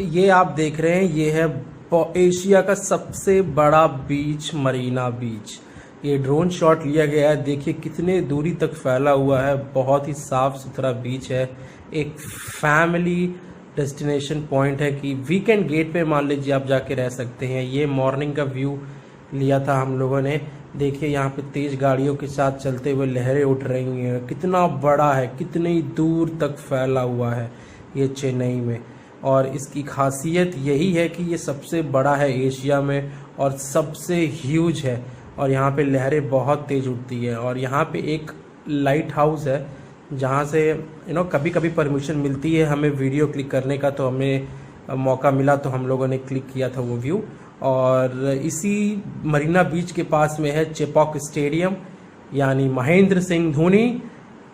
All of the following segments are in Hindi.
ये आप देख रहे हैं, ये है एशिया का सबसे बड़ा बीच, मरीना बीच। ये ड्रोन शॉट लिया गया है, देखिए कितने दूरी तक फैला हुआ है। बहुत ही साफ सुथरा बीच है, एक फैमिली डेस्टिनेशन पॉइंट है कि वीकेंड गेट पे मान लीजिए आप जाके रह सकते हैं। ये मॉर्निंग का व्यू लिया था हम लोगों ने। देखिए यहाँ पे तेज गाड़ियों के साथ चलते हुए लहरें उठ रही हैं। कितना बड़ा है, कितनी दूर तक फैला हुआ है ये चेन्नई में। और इसकी खासियत यही है कि ये सबसे बड़ा है एशिया में और सबसे ह्यूज है। और यहाँ पे लहरें बहुत तेज उठती है। और यहाँ पे एक लाइट हाउस है जहाँ से कभी कभी परमिशन मिलती है हमें वीडियो क्लिक करने का, तो हमें मौका मिला तो हम लोगों ने क्लिक किया था वो व्यू। और इसी मरीना बीच के पास में है चेपॉक स्टेडियम, यानी महेंद्र सिंह धोनी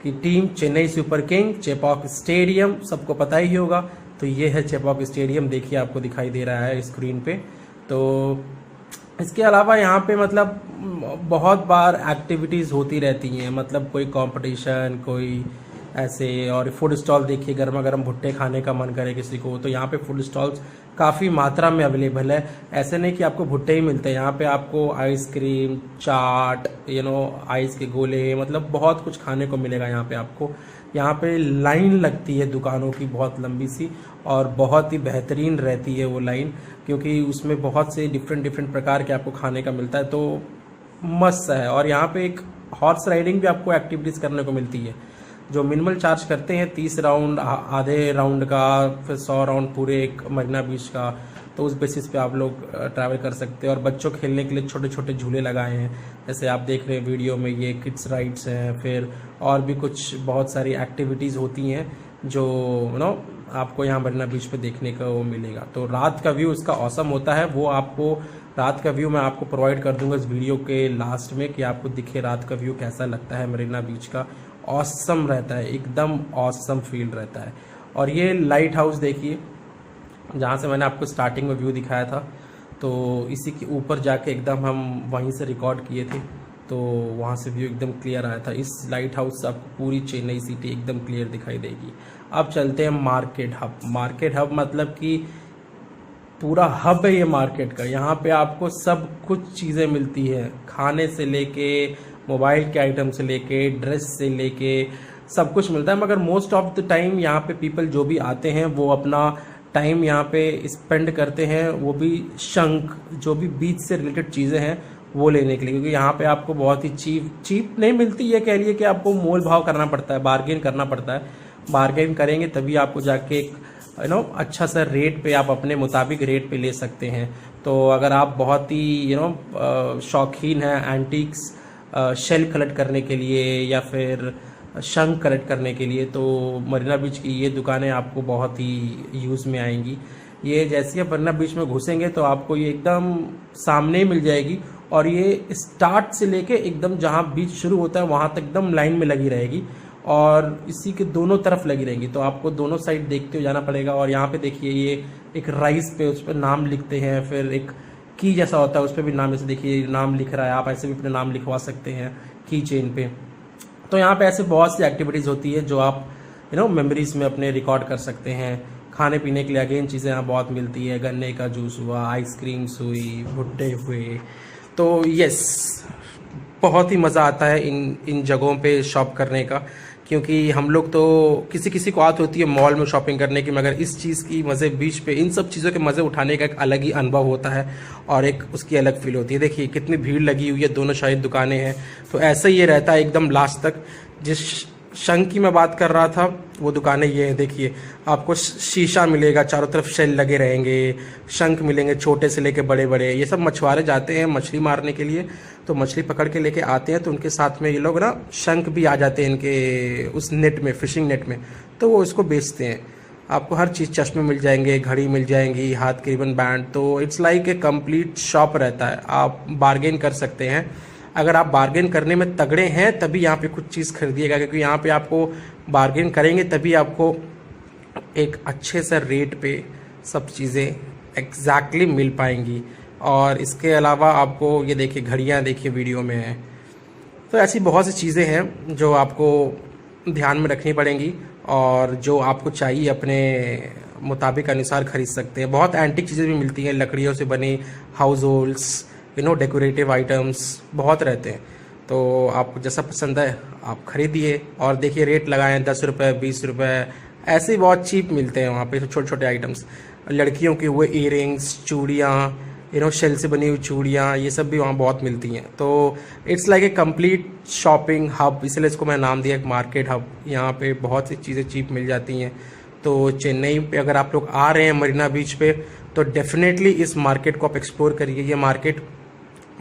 की team Chennai super king. Chepauk stadium सबको पता ही होगा, तो ये है चेपॉक स्टेडियम। देखिए आपको दिखाई दे रहा है स्क्रीन पे। तो इसके अलावा यहाँ पे मतलब बहुत बार एक्टिविटीज़ होती रहती हैं, मतलब कोई कंपटीशन, कोई ऐसे। और फूड स्टॉल देखिए, गर्मा गर्म भुट्टे खाने का मन करे किसी को तो यहाँ पे फूड स्टॉल्स काफ़ी मात्रा में अवेलेबल है। ऐसे नहीं कि आपको भुट्टे ही मिलते हैं, यहाँ पे आपको आइसक्रीम, चाट, आइस के गोले, मतलब बहुत कुछ खाने को मिलेगा यहाँ पे आपको। यहाँ पे लाइन लगती है दुकानों की बहुत लंबी सी, और बहुत ही बेहतरीन रहती है वो लाइन, क्योंकि उसमें बहुत से डिफरेंट प्रकार के आपको खाने का मिलता है, तो मस्त है। और यहाँ पे एक हॉर्स राइडिंग भी आपको एक्टिविटीज़ करने को मिलती है, जो मिनिमल चार्ज करते हैं 30 राउंड, आधे राउंड का, फिर 100 राउंड पूरे एक मरीना बीच का। तो उस बेसिस पे आप लोग ट्रैवल कर सकते हैं। और बच्चों खेलने के लिए छोटे छोटे झूले लगाए हैं, जैसे आप देख रहे हैं वीडियो में, ये किड्स राइड्स हैं। फिर और भी कुछ बहुत सारी एक्टिविटीज़ होती हैं जो आपको यहाँ मरीना बीच पे देखने को वो मिलेगा। तो रात का व्यू इसका औसम होता है, वो आपको रात का व्यू मैं आपको प्रोवाइड कर दूंगा इस वीडियो के लास्ट में, कि आपको दिखे रात का व्यू कैसा लगता है मरीना बीच का। ऑसम रहता है, एकदम ऑसम फील रहता है। और ये लाइट हाउस देखिए, जहाँ से मैंने आपको स्टार्टिंग में व्यू दिखाया था, तो इसी के ऊपर जाके एकदम हम वहीं से रिकॉर्ड किए थे, तो वहाँ से व्यू एकदम क्लियर आया था। इस लाइट हाउस से आपको पूरी चेन्नई सिटी एकदम क्लियर दिखाई देगी। अब चलते हैं मार्केट हब। मार्केट हब मतलब कि पूरा हब है ये मार्केट का। यहाँ पे आपको सब कुछ चीज़ें मिलती है, खाने से लेके, मोबाइल के आइटम से लेके, ड्रेस से लेके, सब कुछ मिलता है। मगर मोस्ट ऑफ द टाइम यहाँ पे पीपल जो भी आते हैं वो अपना टाइम यहाँ पे स्पेंड करते हैं, वो भी शंख, जो भी बीच से रिलेटेड चीज़ें हैं वो लेने के लिए, क्योंकि यहाँ पे आपको बहुत ही चीप नहीं मिलती। ये कह लिए कि आपको मोल भाव करना पड़ता है, बार्गेन करना पड़ता है। बार्गेन करेंगे तभी आपको जाके एक अच्छा सा रेट पे, आप अपने मुताबिक रेट पे ले सकते हैं। तो अगर आप बहुत ही शौकीन हैं एंटीक्स शेल कलेक्ट करने के लिए या फिर शंख कलेक्ट करने के लिए, तो मरीना बीच की ये दुकानें आपको बहुत ही यूज़ में आएंगी। ये जैसे आप मरीना बीच में घुसेंगे तो आपको ये एकदम सामने ही मिल जाएगी, और ये स्टार्ट से लेके एकदम जहाँ बीच शुरू होता है वहाँ तक एकदम लाइन में लगी रहेगी, और इसी के दोनों तरफ लगी रहेगी। तो आपको दोनों साइड देखते हुए जाना पड़ेगा। और यहाँ पे देखिए, ये एक राइस पे उस पर नाम लिखते हैं, फिर एक की जैसा होता है उस पर भी नाम, जैसे देखिए नाम लिख रहा है, आप ऐसे भी अपने नाम लिखवा सकते हैं की चेन पे। तो यहाँ पे ऐसे बहुत सी एक्टिविटीज़ होती है जो आप मेमोरीज में अपने रिकॉर्ड कर सकते हैं। खाने पीने के लिए अगेन चीज़ें यहाँ बहुत मिलती है, गन्ने का जूस हुआ, आइसक्रीम्स हुई, भुट्टे हुए। तो यस, बहुत ही मज़ा आता है इन जगहों पे शॉप करने का, क्योंकि हम लोग तो किसी को आदत होती है मॉल में शॉपिंग करने की, मगर इस चीज़ की मज़े बीच पे, इन सब चीज़ों के मज़े उठाने का एक अलग ही अनुभव होता है और एक उसकी अलग फील होती है। देखिए कितनी भीड़ लगी हुई है, दोनों साइड दुकानें हैं। तो ऐसा ही ये रहता है एकदम लास्ट तक। जिस शंख की मैं बात कर रहा था वो दुकानें ये हैं, देखिए आपको शीशा मिलेगा, चारों तरफ शेल लगे रहेंगे, शंख मिलेंगे छोटे से लेके बड़े बड़े। ये सब मछुआरे जाते हैं मछली मारने के लिए, तो मछली पकड़ के लेके आते हैं, तो उनके साथ में ये लोग शंख भी आ जाते हैं इनके उस नेट में, फिशिंग नेट में, तो वो इसको बेचते हैं। आपको हर चीज़, चश्मे मिल जाएंगे, घड़ी मिल जाएंगी, हाथ के रिबन बैंड। तो it's like a complete shop रहता है। आप बार्गेन कर सकते हैं। अगर आप बार्गेन करने में तगड़े हैं तभी यहाँ पे कुछ चीज़ खरीदिएगा, क्योंकि यहाँ पे आपको बार्गेन करेंगे तभी आपको एक अच्छे से रेट पे सब चीज़ें एग्जैक्टली मिल पाएंगी। और इसके अलावा आपको ये देखिए घड़ियाँ देखिए वीडियो में है। तो ऐसी बहुत सी चीज़ें हैं जो आपको ध्यान में रखनी पड़ेंगी और जो आपको चाहिए अपने मुताबिक अनुसार खरीद सकते हैं। बहुत एंटिक चीज़ें भी मिलती हैं, लकड़ियों से बने हाउस होल्ड्स, डेकोरेटिव आइटम्स बहुत रहते हैं। तो आपको जैसा पसंद है आप खरीदिए और देखिए रेट लगाएं, 10 रुपये 20 रुपये ऐसे ही बहुत चीप मिलते हैं वहाँ पे छोटे छोटे आइटम्स। लड़कियों के हुए ईयरिंग्स, चूड़ियाँ, शेल से बनी हुई चूड़ियाँ, ये सब भी वहाँ बहुत मिलती हैं। तो it's like a complete shopping hub, इसलिए इसको मैं नाम दिया एक मार्केट हब। यहाँ पे बहुत सी चीज़ें चीप मिल जाती हैं। तो चेन्नई पे अगर आप लोग आ रहे हैं मरीना बीच पे, तो डेफिनेटली इस मार्केट को आप एक्सप्लोर करिए। ये मार्केट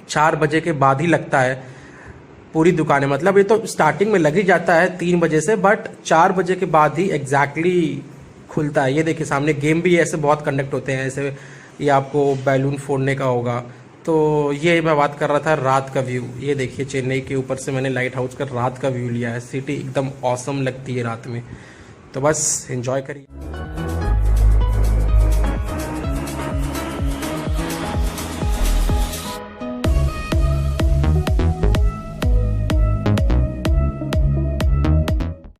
4 बजे के बाद ही लगता है, पूरी दुकानें, मतलब ये तो स्टार्टिंग में लग ही जाता है 3 बजे से, बट 4 बजे के बाद ही एग्जैक्टली खुलता है। ये देखिए सामने गेम भी ऐसे बहुत कंडक्ट होते हैं, ऐसे ये आपको बैलून फोड़ने का होगा। तो ये मैं बात कर रहा था रात का व्यू। ये देखिए चेन्नई के ऊपर से मैंने लाइट हाउस का रात का व्यू लिया है। सिटी एकदम ऑसम लगती है रात में, तो बस एंजॉय करिए।